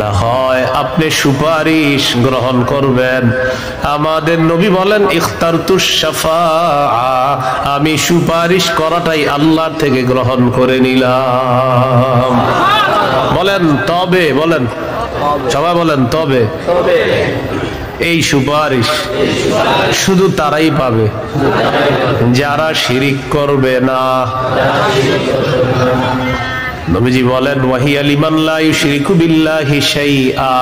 না হয় আপনি সুপারিশ গ্রহণ করবেন। আমাদের নবী বলেন ইখতারতুশ শাফাআ, আমি সুপারিশ করাটাই আল্লাহর থেকে গ্রহণ করে নিলাম। বলেন তবে, বলেন সবাই বলেন তবে। এই সুপারিশ শুধু তারাই পাবে যারা শিরিক করবে না। নবীজি বলেন ওয়াহিয়া লিমান লা ইউশরিকু বিল্লাহি শাইআ,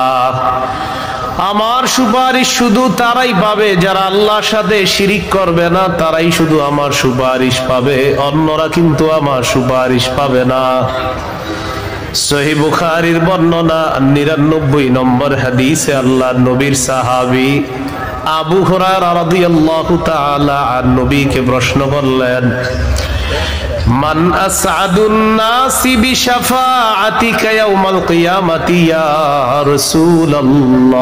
আমার সুপারিশ শুধু তারাই পাবে যারা আল্লাহর সাথে শিরিক করবে না, তারাই শুধু আমার সুপারিশ পাবে, অন্যরা কিন্তু আমার সুপারিশ পাবে না। সহিহ বুখারীর বর্ণনা ৯৯ নম্বর হাদিসে আল্লাহর নবীর সাহাবী আবু হুরায়রা রাদিয়াল্লাহু তাআলা আন নবীকে প্রশ্ন করলেন, মান আসআদুন নাসি বিশাফাআতিকা ইয়াউমাল কিয়ামাতি ইয়া রাসূলুল্লাহ,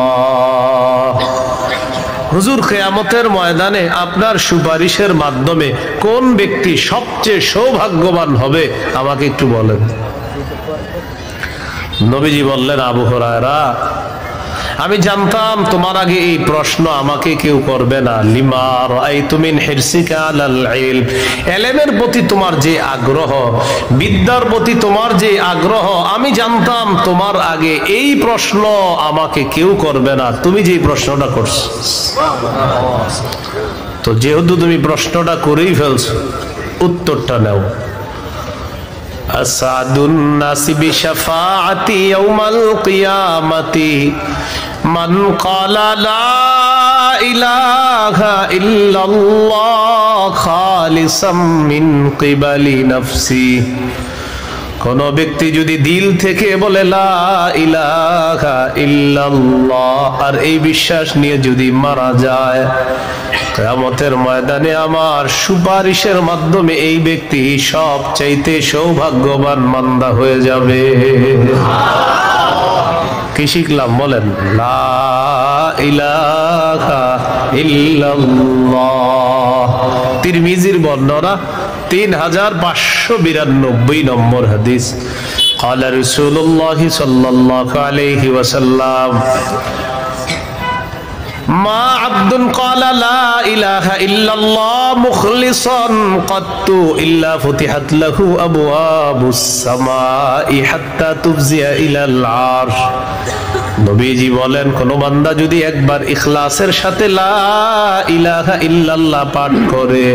হুজুর কিয়ামতের ময়দানে আপনার সুপারিশের মাধ্যমে কোন ব্যক্তি সবচেয়ে সৌভাগ্যবান হবে আমাকে একটু বলেন। নবীজি বললেন আবু হুরায়রা, আমি জানতাম তোমার আগে এই প্রশ্ন আমাকে কেউ করবে না। লিমা রাআইতু মিন হিরসিকা আলাল ইলম, ইলমের প্রতি তোমার যে আগ্রহ, বিদ্যার প্রতি তোমার যে আগ্রহ, আমি জানতাম তোমার আগে এই প্রশ্ন আমাকে কেউ করবে না, তুমি যে প্রশ্নটা করছো। তো যেহেতু তুমি প্রশ্নটা করেই ফেলছো, উত্তরটা নাও। আসাদুন নাসি বিশাফাআতি ইয়াউমাল কিয়ামাতি মান ক্বালা লা ইলাহা ইল্লাল্লাহ খালিসাম মিন কিবালি নাফসি, কোন ব্যক্তি যদি দিল থেকে বলে লা ইলাহা ইল্লাল্লাহ আর এই বিশ্বাস নিয়ে যদি মারা যায়, কিয়ামতের ময়দানে আমার সুপারিশের মাধ্যমে এই ব্যক্তি সবচাইতে সৌভাগ্যবান বান্দা হয়ে যাবে। কি শিখলাম বলেন? লা ইলাহা ইল্লাল্লাহ। তিরমিজির বর্ণনা ৩৫৯২ নম্বর হাদিস। قال رسول الله صلى الله عليه وسلم ما عبد قال لا إله إلا الله مخلصا قط إلا فتحت له أبواب السماء حتى تفزع إلى العرش। নবীজি বলেন, কোন বান্দা যদি একবার ইখলাসের সাথে লা ইলাহা ইল্লাল্লাহ পাঠ করে,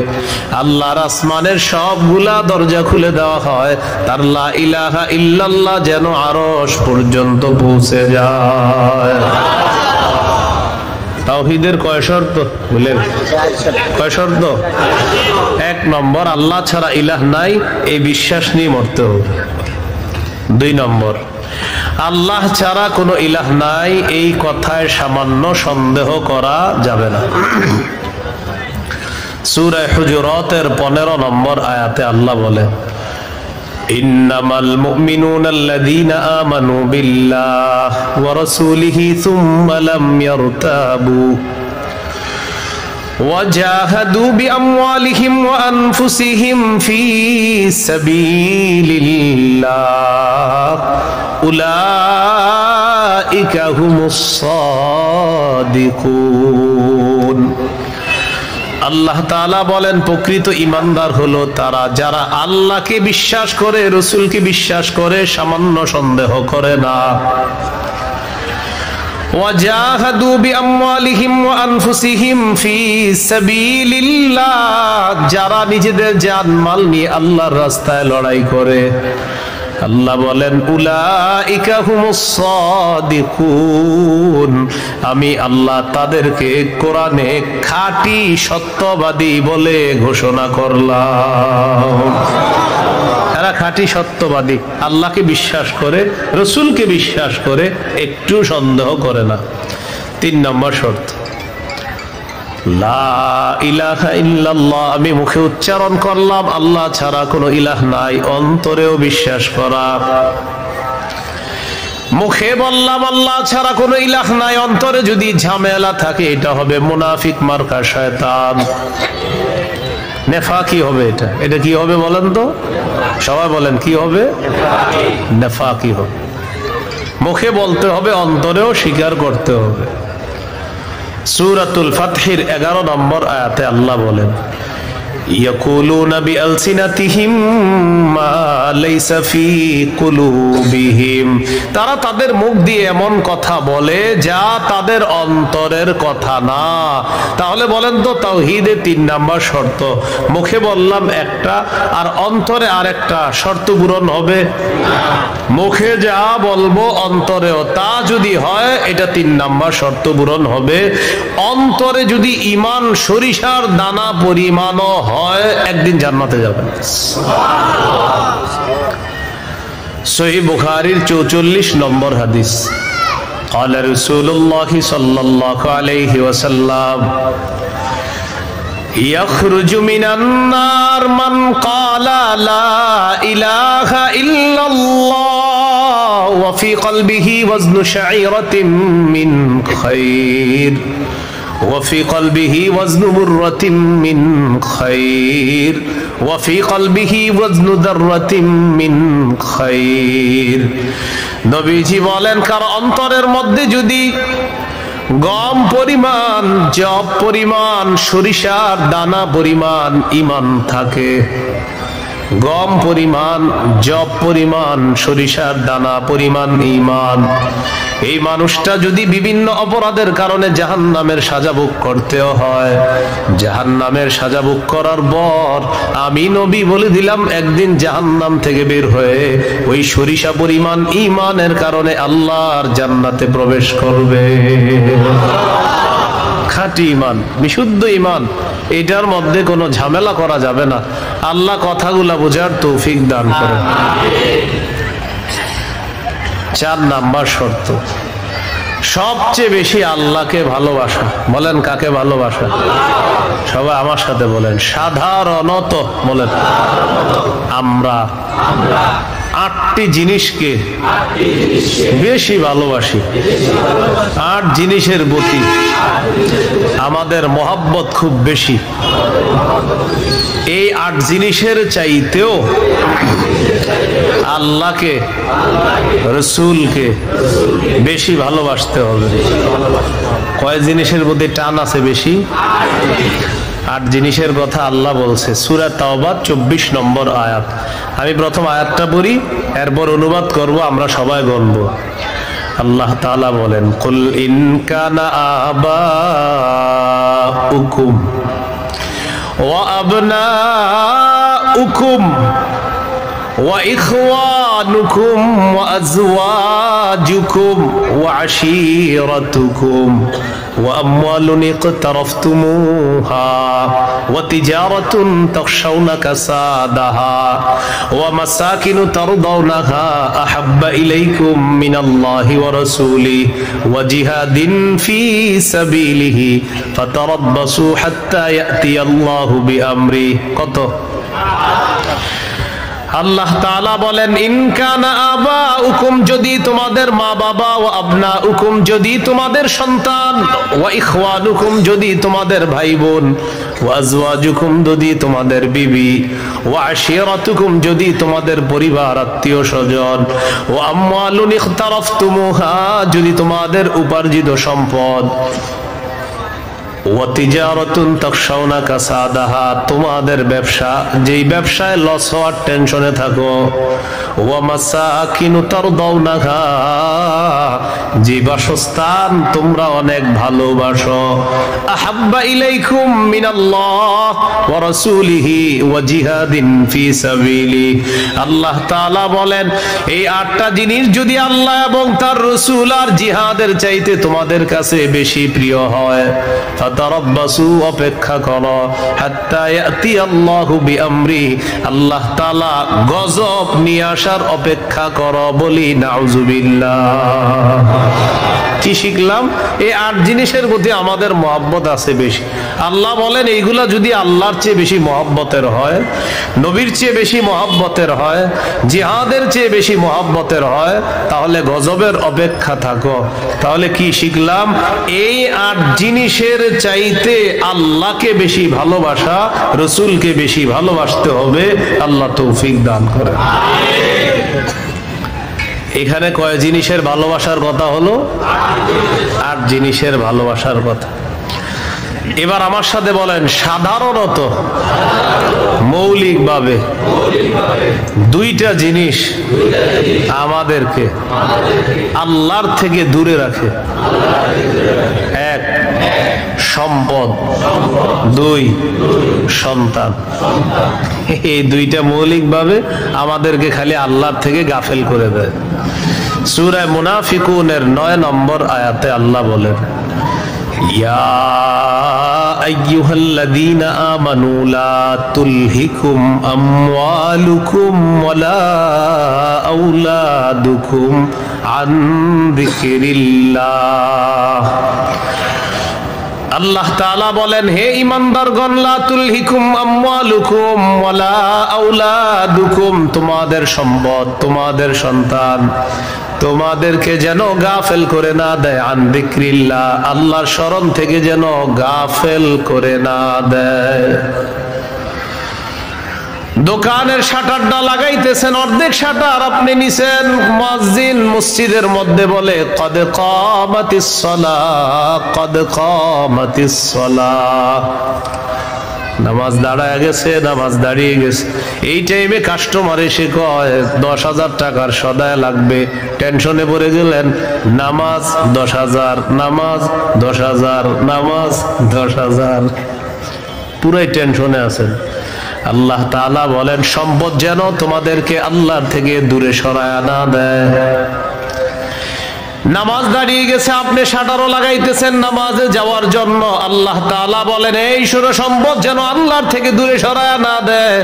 আল্লাহর আসমানের সবগুলা দরজা খুলে দেওয়া হয়, তার লা ইলাহা ইল্লাল্লাহ যেন আরশ পর্যন্ত পৌঁছে যায়। তাওহীদের কয় শর্ত বলেন? কয় শর্ত? ১ নম্বর, আল্লাহ ছাড়া ইলাহ নাই, এই বিশ্বাস নিয়ে মরতে হবে। ২ নম্বর, আল্লাহ ছাড়া কোনো ইলাহ নাই, এই কথায় সামান্য সন্দেহ করা যাবে না। সূরা হুজুরাতের ১৫ নম্বর আয়াতে আল্লাহ বলে, ইন্নামাল মুমিনুনা আল্লাযীনা আমানু বিল্লাহি ওয়া রাসূলিহি সুম্মা লাম ইয়ারতাবু وجاهدوا بأموالهم وأنفسهم في سبيل الله أولئك هم الصادقون। আল্লাহ তাআলা বলেন, প্রকৃত ঈমানদার হলো তারা যারা আল্লাহকে বিশ্বাস করে, রাসূলকে বিশ্বাস করে, সামান্য সন্দেহ করে না। ওয়াজাহাদু বিআমওয়ালিহিম ওয়া আনফুসিহিম ফি সাবিলিল্লাহ, যারা নিজেদের জান-মাল নিয়ে আল্লাহর রাস্তায় লড়াই করে। আল্লাহ বলেন, উলাইকা হুমুস সাদিকুন, আমি আল্লাহ তাদেরকে কোরআনে খাঁটি সত্যবাদী বলে ঘোষণা করলাম। তারা খাঁটি সত্যবাদী, আল্লাহকে বিশ্বাস করে, রাসূলকে বিশ্বাস করে, একটু সন্দেহ করে না। ৩ নম্বর শর্ত, লা ইলাহা ইল্লাল্লাহ, আমি মুখে উচ্চারণ করলাম আল্লাহ ছাড়া কোনো ইলাহ নাই, অন্তরেও বিশ্বাস করা। মুখে বললাম আল্লাহ ছাড়া কোনো ইলাহ নাই, অন্তরে যদি ঝামেলা থাকে এটা হবে মুনাফিক মার্কা শয়তান, নেফাকি হবে। এটা কি হবে বলেন তো? সবাই বলেন কি হবে? নেফাকি হবে। মুখে বলতে হবে, অন্তরেও স্বীকার করতে হবে। সূরাতুল ফাতহের 11 নম্বর আয়াতে আল্লাহ বলেন, ইয়াকুলুনা বিআলসিনাতিহিম মা লাইসা ফি কুলুবিহিম, তারা তাদের মুখ দিয়ে এমন কথা বলে যা তাদের অন্তরের কথা না। তাহলে বলেন তো, তাওহীদে 3 নাম্বার শর্ত, মুখে বললাম একটা আর অন্তরে আরেকটা, শর্ত পূরণ হবে? মুখে যা বলবো অন্তরেও তা যদি হয়, এটা 3 নাম্বার শর্ত পূরণ হবে। অন্তরে যদি ঈমান সরিষার দানা পরিমাণও হয়, একদিন জান্নাতে যাবেন। সহিহ বুখারীর 44 নম্বর হাদিস, قال رسول الله صلى الله عليه وسلم يخرج من النار من قال لا إله إلا الله وفي قلبه وزن شعيرة من خير وفي قلبه وزن برة من خير وفي قلبه وزن ذرة من خير। নবীজি বলেন, কার অন্তরের মধ্যে যদি গম পরিমাণ, জব পরিমাণ, সরিষার দানা পরিমাণ ঈমান থাকে, গম পরিমাণ, জব পরিমাণ, সরিষার দানা পরিমাণ ঈমান, এই মানুষটা যদি বিভিন্ন অপরাধের কারণে জাহান্নামের সাজা ভোগ করতেও হয়, জাহান্নামের সাজা ভোগ করার পর আমি নবী বলে দিলাম, একদিন জাহান্নাম থেকে বের হয়ে ওই সরিষা পরিমাণ ঈমানের কারণে আল্লাহর জান্নাতে প্রবেশ করবে। খাঁটি ঈমান, বিশুদ্ধ ঈমান, এটার মধ্যে কোনো ঝামেলা করা যাবে না। আল্লাহ কথাগুলা বোঝার তৌফিক দান করেন। 4 নাম্বার শর্ত, সবচেয়ে বেশি আল্লাহকে ভালোবাসা। বলেন, কাকে ভালোবাসা? সবাই আমার সাথে বলেন, সাধারণত বলেন, আমরা 8টি জিনিসকে বেশি ভালোবাসি। 8 জিনিসের প্রতি আমাদের মহব্বত খুব বেশি। এই 8 জিনিসের চাইতেও আল্লাহকে, রসুলকে বেশি ভালোবাসতে হবে। কয় জিনিসের প্রতি টান আছে বেশি? 8 জিনিসের কথা আল্লাহ বলছে সূরা তাওবা 24 নম্বর আয়াত। আমি প্রথম আয়াতটা পড়ি, এরপর অনুবাদ করব, আমরা সবাই বলবো। আল্লাহ তাআলা বলেন, কুল ইন কানা আবাউকুম ওয়া আবনাউকুম ওয়া ইখওয়ানুকুম ওয়া আজওয়াজুকুম ওয়া আশীরাতুকুম ওয়া আমওয়ালুন ইকতারাফতুমুহা ওয়া তিজারাতুন তাখশাউনা কাসাদাহা ওয়া মাসাকিনু তারদাউনাহা আহাব্বা ইলাইকুম মিনাল্লাহি ওয়া রাসূলিহি ওয়া জিহাদিন ফি সাবিলিহি ফাতারাব্বাসু হাত্তা ইয়াতিয়াল্লাহু বিআমরি। কত? আল্লাহ তাআলা বলেন, ইন কানা আবাউকুম, যদি তোমাদের মা বাবা, ওয়া আবনাউকুম, যদি তোমাদের সন্তান, ওয়া ইখওয়ানুকুম, যদি তোমাদের ভাই বোন, ওয়া আজওয়াজুকুম, যদি তোমাদের বিবি, ওয়া আশীরাতুকুম, যদি তোমাদের পরিবার আত্মীয় স্বজন, ওয়া আমওয়ালুন ইখতারাফতুমুহা, যদি তোমাদের উপার্জিত সম্পদ, ওয়া তিজারাতুন তাখশাউনা কাসাদাহা, তোমাদের ব্যবসা, যেই ব্যবসায় লস হওয়ার টেনশনে থাকো, ওয়া মাসাকিনু তারদাউনাহা, যে বাসস্থান তোমরা অনেক ভালোবাসো, আহাব্বা ইলাইকুম মিনাল্লাহ ওয়া রাসূলিহি ওয়া জিহাদিন ফি সাবিলি। আল্লাহ তাআলা বলেন, এই 8টা জিনিস যদি আল্লাহ এবং তার রাসূল আর জিহাদের চাইতে তোমাদের কাছে বেশি প্রিয় হয়, ফাতারাব্বাসু, অপেক্ষা করো, হাত্তা ইয়াতিয়াল্লাহু বিআমরি, আল্লাহ তাআলা গজব নিয়ে আসার অপেক্ষা করো। বলি নাউযুবিল্লাহ। কি শিখলাম? এই 8 জিনিসের প্রতি আমাদের মহব্বত আছে বেশি। আল্লাহ বলেন, এইগুলা যদি আল্লাহর চেয়ে বেশি মহব্বতের হয়, নবীর চেয়ে বেশি মহব্বতের হয়, জিহাদের চেয়ে বেশি মহব্বতের হয়, তাহলে গজবের অপেক্ষা থাকো। তাহলে কি শিখলাম? এই 8 জিনিসের চাইতে আল্লাহকে বেশি ভালোবাসা, রসুলকে বেশি ভালোবাসতে হবে। আল্লাহ তৌফিক দান করে। এখানে কয় জিনিসের ভালোবাসার কথা হলো? 8 জিনিসের ভালোবাসার কথা। এবার আমার সাথে বলেন, সাধারণত মৌলিকভাবে 2টা জিনিস আমাদেরকে আল্লাহর থেকে দূরে রাখে। 1 সম্পদ, 2 সন্তান। এই 2টা মৌলিকভাবে আমাদেরকে খালি আল্লাহর থেকে গাফেল করে দেয়। সূরা মুনাফিকুনের 9 নম্বর আয়াতে আল্লাহ বলেন, ইয়া আইয়ুহাল্লাযীনা আমানু লা তুলহিকুম আমওয়ালুকুম ওয়ালা আওলাদুকুম আন যিকরিল্লাহ। আল্লাহ তাআলা বলেন, হে ঈমানদারগণ, লা তুলহিকুম আমওয়ালুকুম ওয়ালা আওলাদুকুম, তোমাদের সম্পদ, তোমাদের সন্তান তোমাদেরকে যেন গাফেল করে না দেয়, আন যিকরিল্লাহ, আল্লাহর স্মরণ থেকে যেন গাফেল করে না দেয়। দোকানের শাটারটা লাগাইতেছেন, অর্ধেক শাটার আপনি নিছেন, মুয়াজ্জিন মসজিদের মধ্যে বলে কদ কামাতিস সালাহ, কদ কামাতিস সালাহ, নামাজ দাঁড়ায় গেছে, নামাজ দাঁড়িয়ে গেছে। এই টাইমে কাস্টমার এসে কয় 10,000 টাকার সদায় লাগবে, টেনশনে পড়ে গেলেন, নামাজ 10,000, নামাজ 10,000, নামাজ 10,000, পুরাই টেনশনে আছেন। আল্লাহ তাআলা বলেন, সম্পদ যেন তোমাদেরকে আল্লাহর থেকে দূরে সরায় না দেয়। নামাজ দাঁড়িয়ে গেছে, আপনি শাটারও লাগাইতেছেন নামাজে যাওয়ার জন্য, আল্লাহ তাআলা বলেন, এই শুনো, সম্পদ যেন আল্লাহর থেকে দূরে সরায় না দেয়।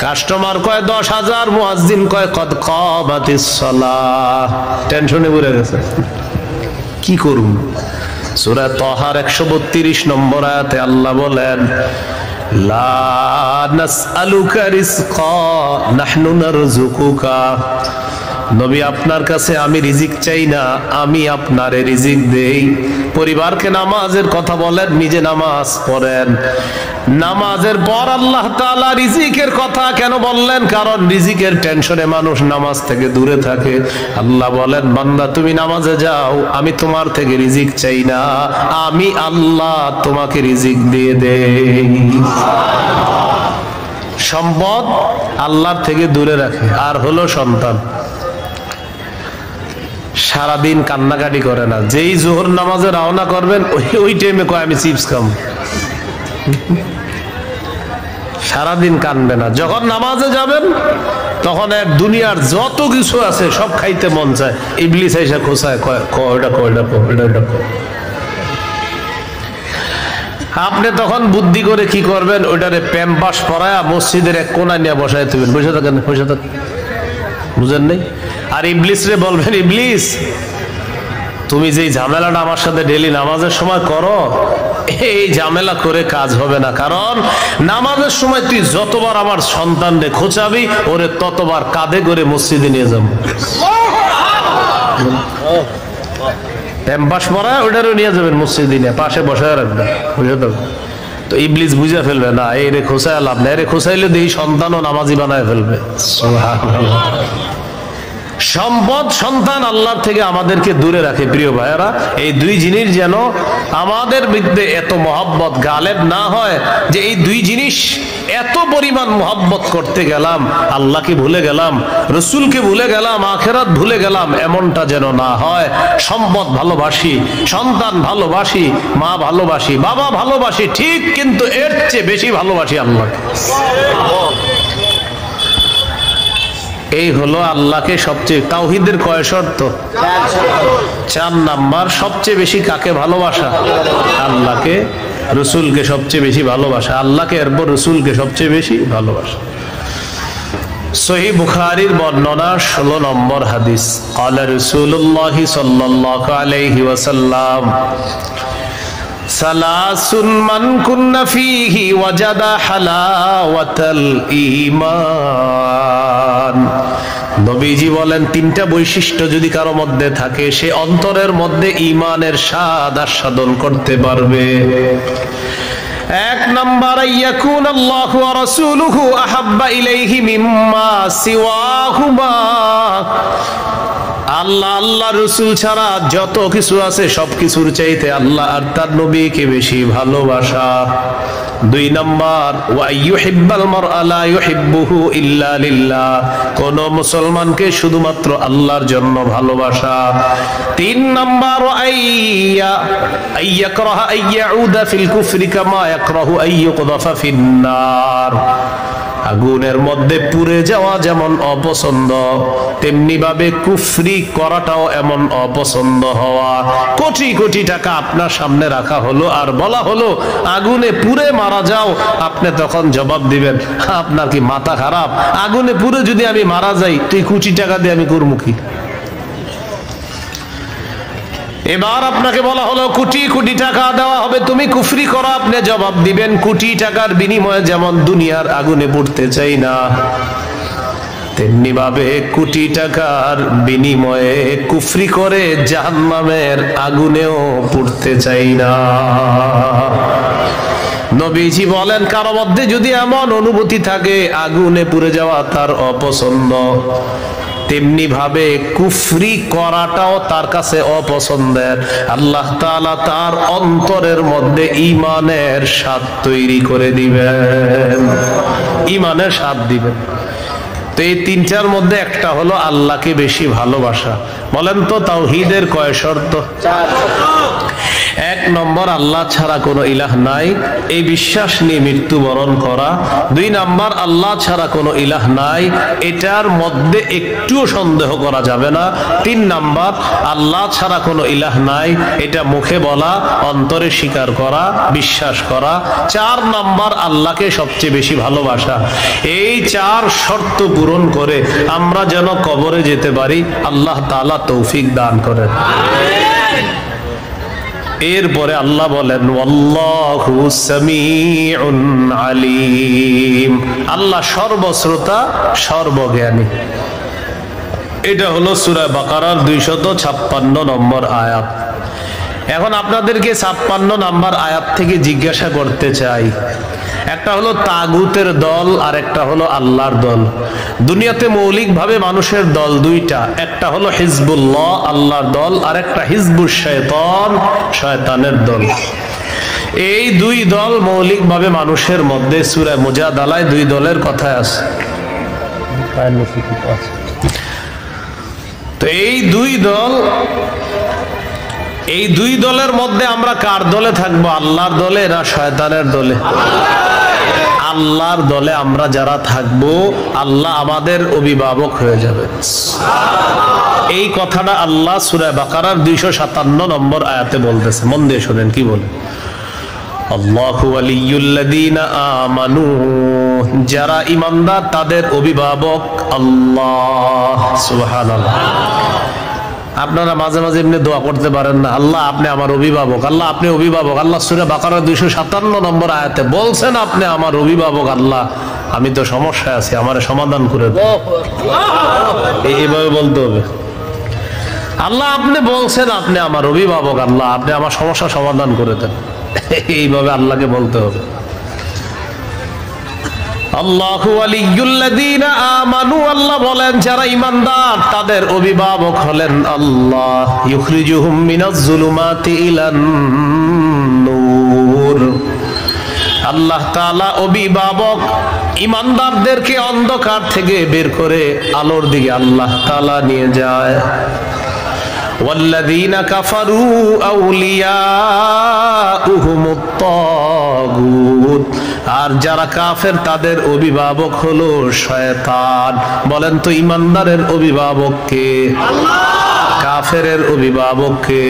কাস্টমার কয় 10,000, মুয়াজ্জিন কয় কদ কামাতিস সালাহ, টেনশনে পড়ে গেছে, কি করুন? সূরা তাহার 132 নম্বর আয়াতে আল্লাহ বলেন, লা নাসআলুকা রিজকা নাহনু নারযুকুকা, নবী আপনার কাছে আমি রিজিক চাই না, আমি আপনারে রিজিক দেই। পরিবারকে নামাজের কথা বলেন, নিজে নামাজ পড়েন। নামাজের পর আল্লাহ তাআলা রিজিকের কথা কেন বললেন? কারণ রিজিকের টেনশনে মানুষ নামাজ থেকে দূরে থাকে। আল্লাহ বলেন, বান্দা তুমি নামাজে যাও, আমি তোমার থেকে রিজিক চাই না, আমি আল্লাহ তোমাকে রিজিক দিয়ে দেই। সম্পদ আল্লাহর থেকে দূরে রাখে। আর হলো সন্তান, সারাদিন কান্নাকাটি করে না, যেই জোহর নামাজে রওনা করবেন ওই টাইমে কয় আমি চিপস খাম, সারাদিন কানবে না। যখন নামাজে যাবেন তখন এক দুনিয়ার যত কিছু আছে সব খাইতে মন চায়, ইবলিস এসে খোঁচায়, আপনি তখন বুদ্ধি করে কি করবেন, ওইটারে প্যাম্পাস পরায়া মসজিদের এক কোনায় নিয়ে বসায় দিবেন, বসে থাকেন, বসে থাকেন, বুঝেন নাই? আর ইবলিস রে বলবেন, ইবলিস তুমি যেই ঝামেলাটা আমার সাথে ডেলি নামাজের সময় করো, এই ঝামেলা করে কাজ হবে না। কারণ নামাজের সময় তুই যতবার আমার সন্তানরে খোঁচাবি, ওরে ততবার কাঁধে করে মসজিদে নিয়ে যাবো, প্যাম্পাস পরায় ওইটারও নিয়ে যাবেন মসজিদে, নিয়ে পাশে বসায় রাখবেন, বুঝে তো? তো ইবলিস বুঝে ফেলবে না, এই রে খোঁচায় লাভ না, এরে খোঁচাইলে দেখি সন্তানও নামাজি বানায় ফেলবে। সম্পদ, সন্তান আল্লাহর থেকে আমাদেরকে দূরে রাখে। প্রিয় ভাইয়েরা, এই 2 জিনিস যেন আমাদের মধ্যে এত মহব্বত গালেব না হয় যে এই 2 জিনিস এত পরিমাণ মহব্বত করতে গেলাম, আল্লাহকে ভুলে গেলাম, রসুলকে ভুলে গেলাম, আখিরাত ভুলে গেলাম, এমনটা যেন না হয়। সম্পদ ভালোবাসি, সন্তান ভালোবাসি, মা ভালোবাসি, বাবা ভালোবাসি, ঠিক, কিন্তু এর চেয়ে বেশি ভালোবাসি আল্লাহকে। এই হলো আল্লাহকে সবচেয়ে, তাওহীদের কয় শর্ত? 4 নাম্বার। সবচেয়ে বেশি কাকে ভালোবাসা? আল্লাহকে, রসুলকে সবচেয়ে বেশি ভালোবাসা, আল্লাহকে এরপর রসুলকে সবচেয়ে বেশি ভালোবাসা। সহিহ বুখারীর বর্ণনা 16 নম্বর হাদিস, ক্বালা রাসূলুল্লাহ সাল্লাল্লাহু আলাইহি ওয়াসাল্লাম, সালাসুন মান কুন্না ফীহি ওয়াজাদা হালাওয়াতাল ঈমান। নবীজি বলেন, 3টা বৈশিষ্ট্য যদি কারো মধ্যে থাকে, সে অন্তরের মধ্যে ঈমানের স্বাদ আস্বাদন করতে পারবে। 1 নাম্বার, ইয়াকুন আল্লাহু ওয়া রাসূলুহু আহাব্বা ইলাইহি মিম্মা সিওয়াহুমা। আল্লাহ আল্লাহ রাসূল ছাড়া যত কিছু আছে সবকিছুর চাইতে আল্লাহ আর তার নবীকে বেশি ভালোবাসা। 2 নাম্বার, ওয়া ইউহিব্বাল মারআ লা ইউহিব্বুহু ইল্লা লিল্লাহ, কোন মুসলমানকে শুধুমাত্র আল্লাহর জন্য ভালোবাসা। 3 নাম্বার, আইয়াকরাহা আইয়াউদা ফিল কুফরি কামা ইয়াকরাহু আইয়ুকযাফা ফিন্নার, আগুনের মধ্যে পুড়ে যাওয়া যেমন অপছন্দ, তেমনি ভাবে কুফরি করাটাও এমন অপছন্দ হওয়া। কোটি কোটি টাকা আপনার সামনে রাখা হলো আর বলা হলো আগুনে পুড়ে মারা যাও, আপনি তখন জবাব দিবেন আপনার কি মাথা খারাপ? আগুনে পুড়ে যদি আমি মারা যাই তুই কোটি টাকা দিয়ে আমি করবো কি? এবার আপনাকে বলা হলো কোটি কোটি টাকা দেওয়া হবে, তুমি কুফরি করো, আপনি জবাব দিবেন কোটি টাকার বিনিময়ে যেমন দুনিয়ার আগুনে পড়তে চাই না, তেমনি ভাবে কোটি টাকার বিনিময়ে কুফরি করে জাহান্নামের আগুনেও পড়তে চাই না। নবীজি বলেন কারো মধ্যে যদি এমন অনুভূতি থাকে আগুনে পুড়ে যাওয়া তার অপছন্দ, তেমনি ভাবে কুফরি করাটাও তার কাছে অপছন্দের, আল্লাহ তাআলা তার অন্তরের মধ্যে ঈমানের স্বাদ তৈরি করে দিবেন, ঈমানের স্বাদ দিবেন। তো এই 3টার মধ্যে একটা হলো আল্লাহকে বেশি ভালোবাসা। বলেন তো তাওহীদের কয় শর্ত? 1 নম্বর, আল্লাহ ছাড়া কোনো ইলাহ নাই, এই বিশ্বাস নিয়ে মৃত্যুবরণ করা। 2 নাম্বার, আল্লাহ ছাড়া কোনো ইলাহ নাই, এটার মধ্যে একটুও সন্দেহ করা যাবে না। 3 নাম্বার, আল্লাহ ছাড়া কোনো ইলাহ নাই, এটা মুখে বলা, অন্তরে স্বীকার করা, বিশ্বাস করা। 4 নাম্বার, আল্লাহকে সবচেয়ে বেশি ভালোবাসা। এই 4 শর্ত পূরণ করে আমরা যেন কবরে যেতে পারি, আল্লাহ তাআলা তৌফিক দান করেন। এরপরে আল্লাহ বলেন ওয়াল্লাহু সামিউন আলিম, আল্লাহ সর্বশ্রোতা সর্বজ্ঞানী। এটা হলো সূরা বাকারার 256 নম্বর আয়াত। এখন আপনাদেরকে 56 নম্বর আয়াত থেকে জিজ্ঞাসা করতে চাই, একটা হলো তাগুতের দল আর একটা হলো আল্লাহর দল। দুনিয়াতে মৌলিকভাবে মানুষের দল 2টা, একটা হলো হিজবুল্লাহ আল্লাহর দল, আর একটা হিজবুশ শয়তান শয়তানের দল। এই 2 দল মৌলিকভাবে মানুষের মধ্যে সূরা মুজাদালায় 2 দলের কথা আছে। তো এই 2 দলের মধ্যে আমরা কার দলে থাকবো? আল্লাহর দলে না শয়তানের দলে? আল্লাহর দলে আমরা যারা থাকবো আল্লাহ আমাদের অভিভাবক হয়ে যাবে। এই কথাটা আল্লাহ সূরা বাকারার 257 নম্বর আয়াতে বলতেছে, মন দিয়ে শুনেন কি বলে। আল্লাহু ওয়ালিয়ুল্লাযীনা আমানু, যারা ঈমানদার তাদের অভিভাবক আল্লাহ। সুবহানাল্লাহ। আপনারা মাঝে মাঝে এমনি দোয়া করতে পারেন না, আল্লাহ আপনি আমার অভিভাবক, আল্লাহ আপনি অভিভাবক। আল্লাহ সূরা বাকারা 257 নম্বর আয়াতে বলছেন আপনি আমার অভিভাবক। আল্লাহ আমি তো সমস্যায় আছি, আমারে সমাধান করে দেন। এইভাবে বলতে হবে, আল্লাহ আপনি বলছেন আপনি আমার অভিভাবক, আল্লাহ আপনি আমার সমস্যা সমাধান করে দেন। এইভাবে আল্লাহকে বলতে হবে। আল্লাহু ওয়ালিয়ুল্লাযীনা আমানু, আল্লাহ বলেন যারা ঈমানদার তাদের অভিভাবক হলেন আল্লাহ। ইউখরিজুহুম মিনাজ যুলুমাতি ইলান নূর, আল্লাহ তাআলা অভিভাবক ঈমানদারদেরকে অন্ধকার থেকে বের করে আলোর দিকে আল্লাহ তাআলা নিয়ে যায়। ওয়াল্লাযীনা কাফারু আউলিয়াউহুমুত তাগুত, আর যারা কাফের তাদের অভিভাবক হলো শয়তান। বলেন তো ঈমানদারের অভিভাবক কে? আল্লাহ। কাফেরের অভিভাবক কে?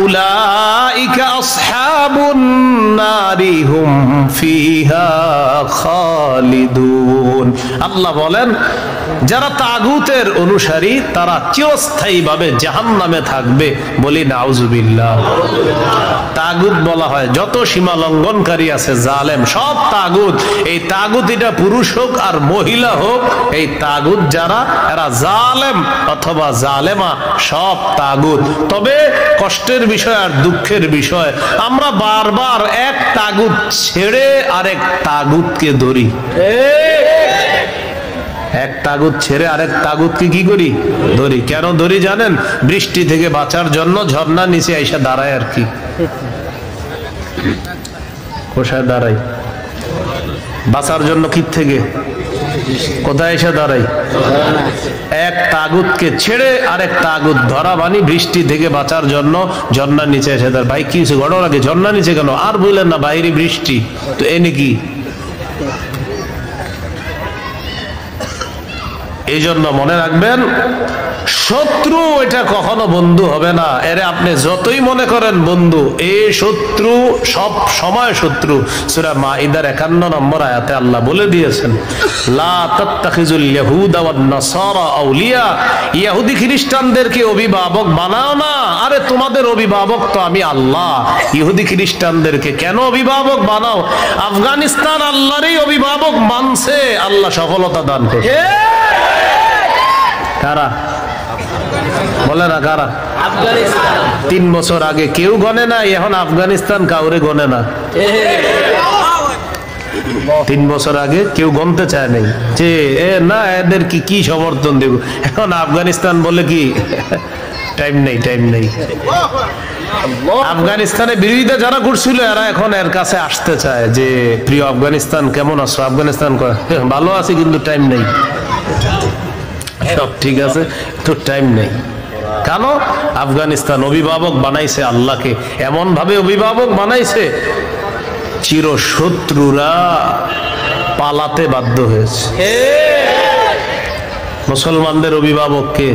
উলাইকা আসহাবুন নারি হুম ফিহা খালিদুন। আল্লাহ বলেন যারা তাগুতের অনুসারী তারা চিরস্থায়ীভাবে জাহান্নামে থাকবে। বলি নাউজুবিল্লাহ। তাগুত বলা হয় যত সীমা লঙ্ঘনকারী আছে, জালেম, সব তাগুত। এই তাগুত এটা পুরুষ হোক আর মহিলা হোক, এই তাগুত যারা এরা জালেম অথবা জালেমা, সব তাগুত। তবে কষ্টের বিষয় আর দুঃখের বিষয়, আমরা বারবার এক তাগুত ছেড়ে আরেক তাগুতকে ধরি। এক তাগুত ছেড়ে আরেক তাগুতকে কি করি? ধরি। কেন ধরি জানেন? বৃষ্টি থেকে বাঁচার জন্য ঝর্ণার নিচে আইসা দাঁড়ায় আর কি। কোথায় দাঁড়াই? বাঁচার জন্য। কি থেকে? কোথায় এসে দাঁড়াই? এক তাগুতকে ছেড়ে আরেক তাগুত ধরা, মানে বৃষ্টি থেকে বাঁচার জন্য ঝর্ণার নিচে এসে দাঁড়ায়। ভাই কি ঘটনা কি? ঝর্ণার নিচে কেন? আর বললেন না বাইরে বৃষ্টি, তো এনে কি? এই জন্য মনে রাখবেন, শত্রু এটা কখনো বন্ধু হবে না। এরে আপনি যতই মনে করেন বন্ধু, এই শত্রু সব সময় শত্রু। সূরা মাইদার 51 নম্বর আয়াতে আল্লাহ বলে দিয়েছেন, লা তাত্তাখিজুল ইয়াহুদা ওয়ান নাসারা আউলিয়া, ইহুদি খ্রিস্টানদেরকে অভিভাবক বানাও না। আরে তোমাদের অভিভাবক তো আমি আল্লাহ। ইহুদি খ্রিস্টানদেরকে কেন অভিভাবক বানাও? আফগানিস্তান আল্লাহরই অভিভাবক মানছে, আল্লাহ সফলতা দান করে। কারা বলে না? কারা? 3 বছর আগে কেউ গনে না, এখন আফগানিস্তান কাউরে গনে না। 3 বছর আগে কেউ গনতে চায় নাই যে না এদের কি সমর্থন দেব। এখন আফগানিস্তান বলে কি টাইম নেই, টাইম নেই। আফগানিস্তানে বিরোধিতা যারা করছিল এরা এখন এর কাছে আসতে চায় যে প্রিয় আফগানিস্তান কেমন আছো? আফগানিস্তান ভালো আছে কিন্তু টাইম নেই। সব ঠিক আছে তো টাইম নেই। কেন? আফগানিস্তান অভিভাবক বানাইছে আল্লাহকে, এমন ভাবে অভিভাবক বানাইছে চির শত্রুরা পালাতে বাধ্য হয়েছে। মুসলমানদের অভিভাবককে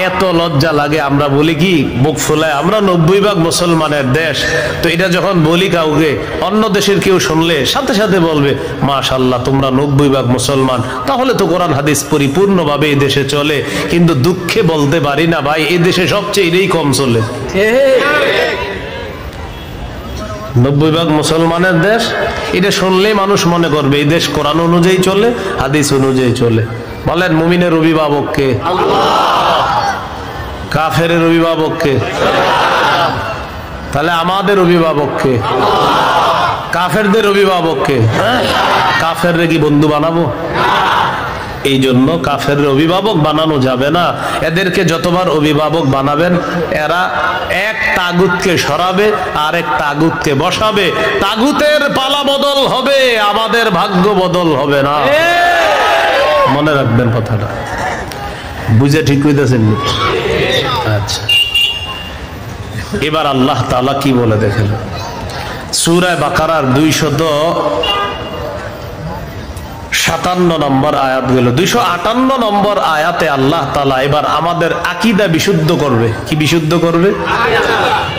এত লজ্জা লাগে, আমরা বলি কি বুক ফুলায়, আমরা 90% মুসলমানের দেশ। তো এটা যখন বলি কাউকে, অন্য দেশের কেউ শুনলে সাথে সাথে বলবে মাশাআল্লাহ তোমরা 90% মুসলমান, তাহলে তো কোরআন হাদিস পরিপূর্ণভাবে এই দেশে চলে। কিন্তু দুঃখে বলতে পারি না ভাই, এই দেশে সবচেয়ে এটাই কম চলে। 90% মুসলমানের দেশ, এটা শুনলেই মানুষ মনে করবে এই দেশ কোরআন অনুযায়ী চলে, হাদিস অনুযায়ী চলে। বলেন মুমিনের অভিভাবককে? কাফেরের অভিভাবককে? তাহলে আমাদের অভিভাবককে? কাফেরদের অভিভাবককে? কাফেররে কি বন্ধু বানাবো? এই জন্য কাফের অভিভাবক বানানো যাবে না। এদেরকে যতবার অভিভাবক বানাবেন এরা এক তাগুতকে সরাবে আর এক তাগুতকে বসাবে। তাগুতের পালা বদল হবে, আমাদের ভাগ্য বদল হবে না। মনে রাখবেন কথাটা। বুঝে ঠিক হইতেছেন? আচ্ছা, এবার আল্লাহ তাআলা কি বলে দেখেন। সূরা বাকারার 257 নম্বর আয়াত গেল, 258 নম্বর আয়াতে আল্লাহ তাআলা এবার আমাদের আকীদা বিশুদ্ধ করবে। কি বিশুদ্ধ করবে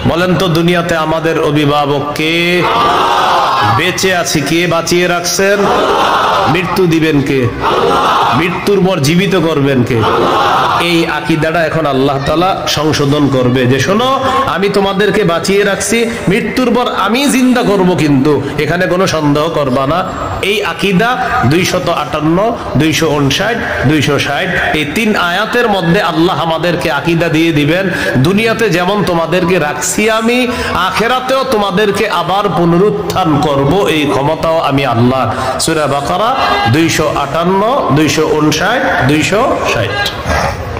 বলেন তো? দুনিয়াতে আমাদের অভিভাবক কে? বেঁচে আছি কে? বাঁচিয়ে রাখছেন। মৃত্যু দিবেন কে? মৃত্যুর পর জীবিত করবেন কে? এই আকীদাটা এখন আল্লাহ তাআলা সংশোধন করবে যে শোনো, আমি তোমাদেরকে বাঁচিয়ে রাখছি, মৃত্যুর পর আমি জিন্দা করব, কিন্তু এখানে কোনো সন্দেহ করবা না। এই আকীদা 258, 259, 260 এই 3 আয়াতের মধ্যে আল্লাহ আমাদেরকে আকীদা দিয়ে দিবেন। দুনিয়াতে যেমন তোমাদেরকে রাখছি আমি, আখিরাতেও তোমাদেরকে আবার পুনরুত্থান করব, এই ক্ষমতাও আমি আল্লাহ। সূরা বাকারা 258, 259, 260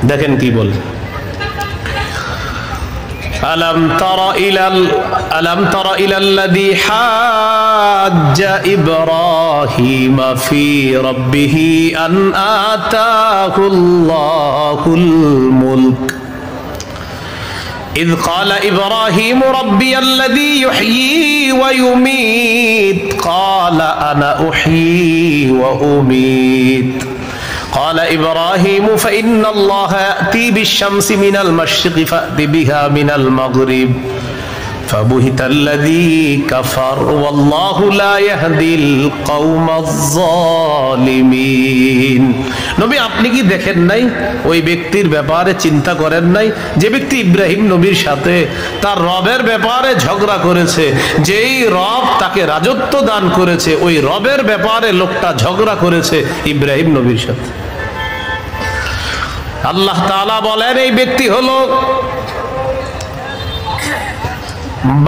দেখেন কি বলে। ألم تر إلى الذي حاج إبراهيم في ربه أن آتاه الله الملك إذ قال إبراهيم ربي الذي يحيي ويميت قال أنا أحيي وأميت قال إبراهيم فإن الله يأتي بالشمس من المشرق فأت بها من المغرب فبهت الذي كفر والله لا يهدي القوم الظالمين। নবী আপনি কি দেখেন নাই, ওই ব্যক্তির ব্যাপারে চিন্তা করেন নাই যে ব্যক্তি ইব্রাহিম নবীর সাথে তার রবের ব্যাপারে ঝগড়া করেছে? যেই রব তাকে রাজত্ব দান করেছে, ওই রবের ব্যাপারে লোকটা ঝগড়া করেছে ইব্রাহিম নবীর সাথে। আল্লাহ তাআলা বলেন এই ব্যক্তি হলো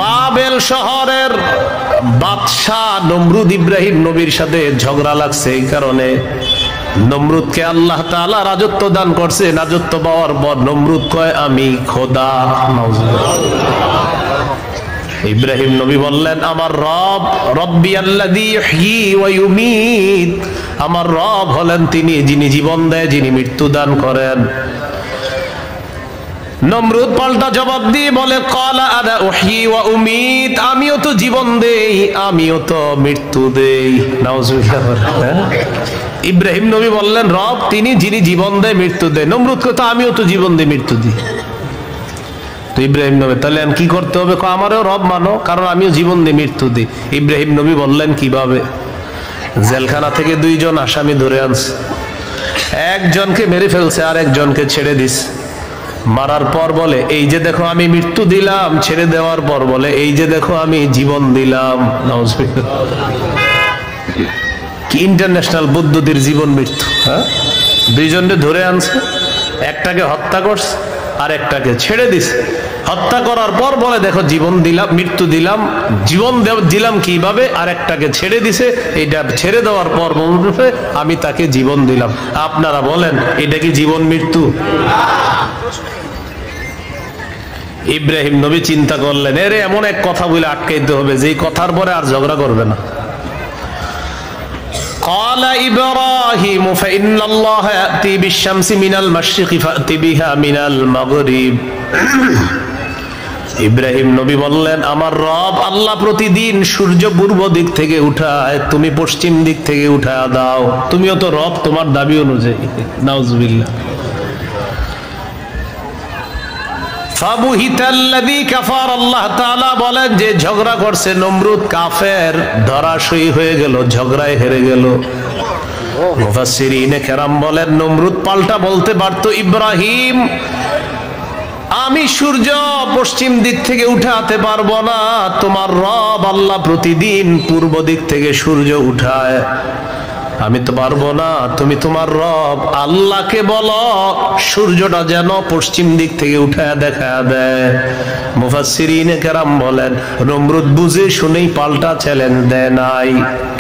বাবেল শহরের বাদশাহ নমরুদ। ইব্রাহিম নবীর সাথে ঝগড়া লাগছে এই কারণে নমরুদকে আল্লাহ তাআলা রাজত্ব দান করছে। রাজত্ব পাওয়ার পর নমরুদ কয় আমি খোদা। ইব্রাহিম নবী বললেন আমার রব রব্বি আল্লাযী ইহয়ী ওয়া ইউমীত, আমার রব হলেন তিনি যিনি জীবন দেয়, যিনি মৃত্যু দান করেন। নমরুদ পাল্টা জবাব দিয়ে বলে ক্বালা আনা উহয়ী ওয়া উমীত, আমিও তো জীবন দেই, আমিও তো মৃত্যু দেই। নাউজুবিল্লাহ। ইব্রাহিম নবী বললেন রব তিনি যিনি জীবন দেয় মৃত্যু দেয়। নমরুদ কথা আমিও তো জীবন দিই মৃত্যু দিই। তো ইব্রাহিম নবী তাহলে কি করতে হবে? আমারও রব মানো, কারণ আমিও জীবন দিই মৃত্যু দিই। ইব্রাহিম নবী বললেন কিভাবে? জেলখানা থেকে দুইজন আসামি ধরে আনছে, একজনকে মেরে ফেলছে আর একজনকে ছেড়ে দিছে। মারার পর বলে এই যে দেখো আমি মৃত্যু দিলাম, ছেড়ে দেওয়ার পর বলে এই যে দেখো আমি জীবন দিলাম। কি ইন্টারন্যাশনাল পদ্ধতির জীবন মৃত্যু! হ্যাঁ, দুইজনকে ধরে আনছে, একটাকে হত্যা করছে আর একটাকে ছেড়ে দিছে। হত্যা করার পর বলে দেখো জীবন দিলাম, মৃত্যু দিলাম, জীবন দিলাম কিভাবে, আর একটাকে ছেড়ে দিছে। এটা ছেড়ে দেওয়ার পর বলবে আমি তাকে জীবন দিলাম। আপনারা বলেন এটা কি জীবন মৃত্যু? ইব্রাহিম নবী চিন্তা করলেন এরে এমন এক কথা বলে আটকাইতে হবে যে কথার পরে আর ঝগড়া করবে না। قال إبراهيم فإن الله يأتي بالشمس من المشرق فأت بها من المغرب। ইব্রাহিম নবী বললেন আমার রব আল্লাহ প্রতিদিন সূর্য পূর্ব দিক থেকে উঠায়, তুমি পশ্চিম দিক থেকে উঠায় দাও। তুমিও তো রব, তোমার দাবি অনুযায়ী। নাউজুবিল্লাহ। ফাবুহিতাল্লাযী কাফার, আল্লাহ তাআলা বলেন যে ঝগড়া করছে নমরুদ কাফের, ধরাশয়ী হয়ে গেল, ঝগড়ায় হেরে গেল। মুফাসসিরিনে কেরাম বলেন নমরুদ পাল্টা বলতে পারতো ইব্রাহিম আমি সূর্য পশ্চিম দিক থেকে উঠাতে পারবো না, তোমার রব আল্লাহ প্রতিদিন পূর্ব দিক থেকে সূর্য উঠায়, আমি তো পারবো না। তুমি তোমার রব আল্লাহকে বলো সূর্যটা যেন পশ্চিম দিক থেকে উঠায় দেখা দেয়। মুফাসসিরিনে কেরাম বলেন নমরুদ বুঝে শুনেই পাল্টা চ্যালেঞ্জ দেয় নাই।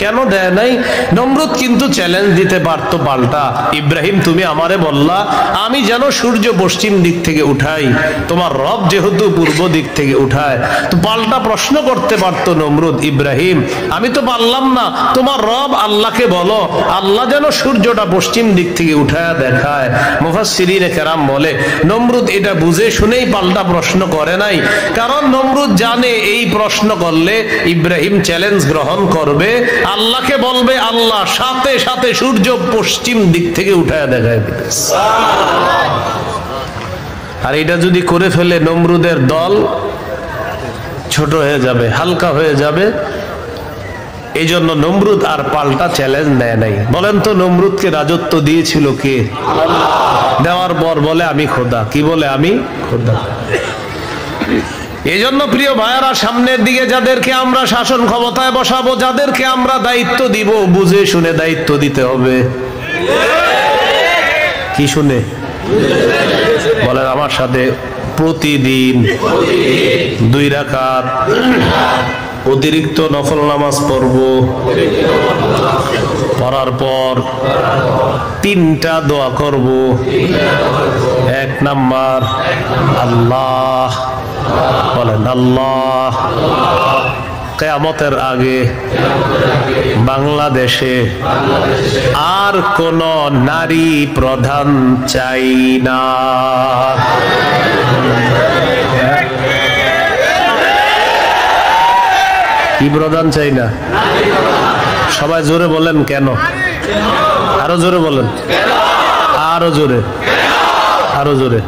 কেন দেয় নাই? নমরুদ কিন্তু চ্যালেঞ্জ দিতে পারতো পাল্টা, ইব্রাহিম তুমি আমারে বললা আমি যেন সূর্য পশ্চিম দিক থেকে উঠাই, তোমার রব যেহেতু পূর্ব দিক থেকে উঠায়, তো পাল্টা প্রশ্ন করতে পারতো নমরুদ ইব্রাহিম আমি তো পারলাম না, তোমার রব আল্লাহকে বলো আল্লাহ যেন সূর্যটা পশ্চিম দিক থেকে উঠায় দেখায়। মুফাসসিরিনে কেরাম বলে নমরুদ এটা বুঝে শুনেই পাল্টা প্রশ্ন করে নাই, কারণ নমরুদ জানে এই প্রশ্ন করলে ইব্রাহিম চ্যালেঞ্জ গ্রহণ করবে, আল্লাহকে বলবে আল্লাহ সাথে সাথে সূর্য পশ্চিম দিক থেকে উঠায় দেখায় দিবে। আর এটা যদি করে ফেলে নমরুদের দল ছোট হয়ে যাবে, হালকা হয়ে যাবে। এই জন্য নমরুদ আর পাল্টা চ্যালেঞ্জ নেয় নাই। বলেন তো নমরুদকে রাজত্ব দিয়েছিল কে? দেওয়ার পর বলে আমি খোদা। কি বলে? আমি খোদা। এই জন্য প্রিয় ভাইয়ারা সামনের দিকে যাদেরকে আমরা শাসন ক্ষমতায় বসাবো, যাদেরকে আমরা দায়িত্ব দিব, বুঝে শুনে দায়িত্ব দিতে হবে। কি শুনে? বলেন আমার সাথে, প্রতিদিন 2 রাকাত অতিরিক্ত নফল নামাজ পড়ব, পড়ার পর 3টা দোয়া করব। 1 নাম্বার আল্লাহ, বলেন আল্লাহ কিয়ামতের আগে বাংলাদেশে আর কোন নারী প্রধান চাই না। কি প্রধান চাই না? সবাই জোরে বলেন কেন? আরো জোরে বলেন, আরো জোরে, আরো জোরে।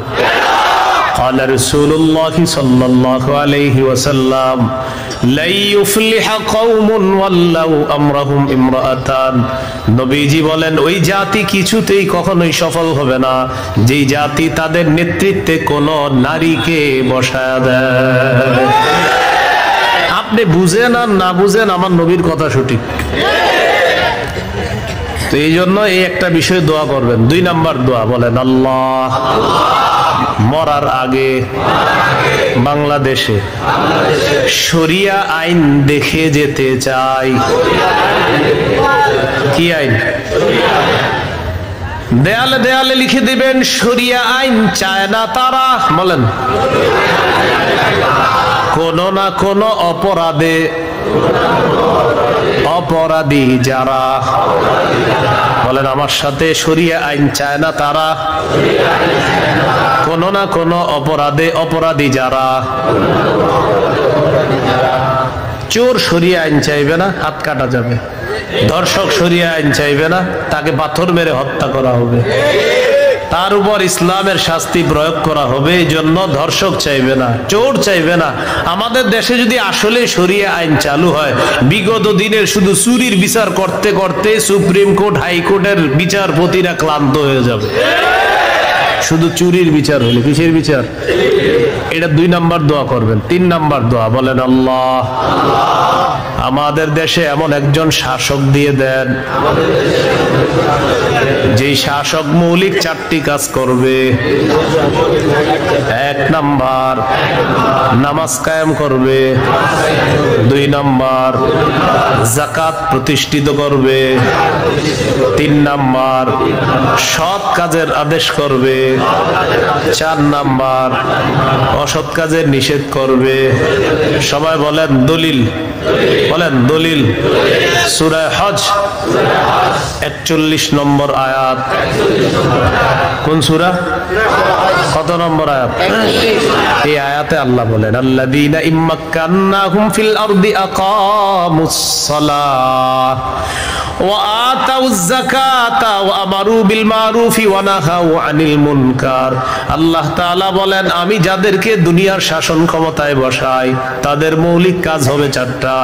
قال رسول الله صلى الله عليه وسلم لا يفلح قوم ولوا امرهم امرأتان। নবীজি বলেন ওই জাতি কিছুতেই কখনোই সফল হবে না যেই জাতি তাদের নেতৃত্বে কোন নারীকে বসায় দেয়। আপনি বুঝেন আর না বুঝেন আমার নবীর কথা সঠিক। তো এই জন্য এই একটা বিষয় দোয়া করবেন। 2 নাম্বার দোয়া বলেন আল্লাহ মরার আগে বাংলাদেশে শরিয়া আইন দেখে যেতে চাই। কি আইন? দেয়ালে দেয়ালে লিখে দিবেন শরিয়া আইন চায় না তারা। বলেন কোন না কোন অপরাধে অপরাধী যারা, বলেন আমার সাথে শরিয়া আইন চায় না তারা, কোন না কোন অপরাধে অপরাধী যারা। চোর শরিয়া আইন চাইবে না, হাত কাটা যাবে। ধর্ষক শরিয়া আইন চাইবে না, তাকে পাথর মেরে হত্যা করা হবে, তার উপর ইসলামের শাস্তি প্রয়োগ করা হবে। এই জন্য ধর্ষক চাইবে না, চোর চাইবে না। আমাদের দেশে যদি আসলে শরিয়া আইন চালু হয়, বিগত দিনের শুধু চুরির বিচার করতে করতে সুপ্রিম কোর্ট হাইকোর্টের বিচারপতিরা ক্লান্ত হয়ে যাবে। শুধু চুরির বিচার হলো, কিসের বিচার? এটা 2 নাম্বার দোয়া করবেন। 3 নাম্বার দোয়া বলেন আল্লাহ আমাদের দেশে এমন একজন শাসক দিয়ে দেন, যেই শাসক মৌলিক 4টি কাজ করবে। 1 নাম্বার নামাজ কায়েম করবে, 2 নাম্বার যাকাত প্রতিষ্ঠিত করবে, 3 নাম্বার সৎ কাজের আদেশ করবে, 4 নাম্বার অসৎ কাজের নিষেধ করবে। সবাই বলেন দলিল, বলেন দলিল। সূরা হজ 41 নম্বর আয়াত। কোন সূরা? কত নম্বর আয়াত? এই আয়াতে আল্লাহ বলেন আল্লাযীনা ইম্মাক্কান্নাহুম ফিল আরদি আকামুস সালাহ ওয়া আতাউয যাকাতা ওয়া আমারু বিল মারুফি ওয়া নাহাউ আনিল মুনকার। আল্লাহ তাআলা বলেন আমি যাদেরকে দুনিয়ার শাসন ক্ষমতায় বসাই তাদের মৌলিক কাজ হবে 4টা।